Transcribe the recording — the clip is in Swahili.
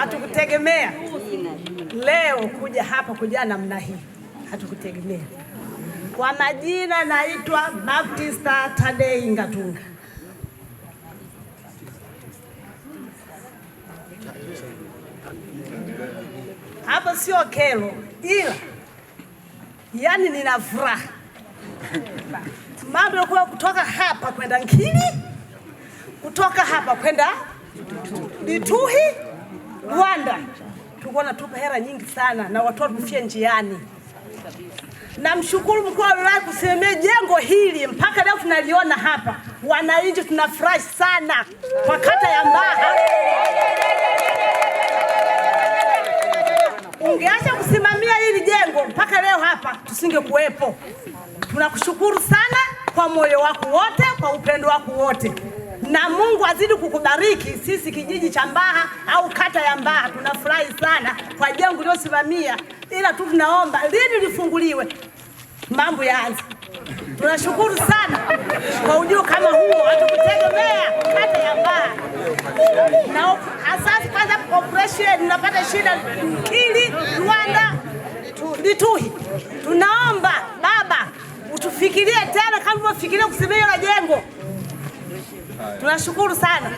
hatukutegemea leo kuja hapa kuja namna hii, hatukutegemea. Kwa majina naitwa Baptista Tadei Ngatunga. Hapa sio kero, ila yani nina furaha. Mambo yalikuwa kutoka hapa kwenda Nkili, kutoka hapa kwenda Lituhi, Rwanda. Tulikuwa natupa hela nyingi sana na watoto kufia njiani. Namshukuru mkuu wa wilaya kusemea jengo hili mpaka leo tunaliona hapa. Wananchi tunafurahi sana kwa kata ya Mbaha. Ungeacha kusimamia hili jengo mpaka leo hapa tusingekuwepo. Tunakushukuru sana kwa moyo wako wote, kwa upendo wako wote. Na Mungu azidi kukubariki. Sisi kijiji cha Mbaha au kata ya Mbaha tunafurahi sana kwa jengo uliosimamia, ila tu tunaomba lini lifunguliwe mambo yaanze. Tunashukuru sana kwa ujio kama huo, hatukutegemea kata ya Mbaha. Na asasi kwanza operation tunapata shida Nkili, Rwanda, Lituhi. Tunaomba baba utufikirie tena kama unafikiria kusimamia jengo. Tunashukuru sana.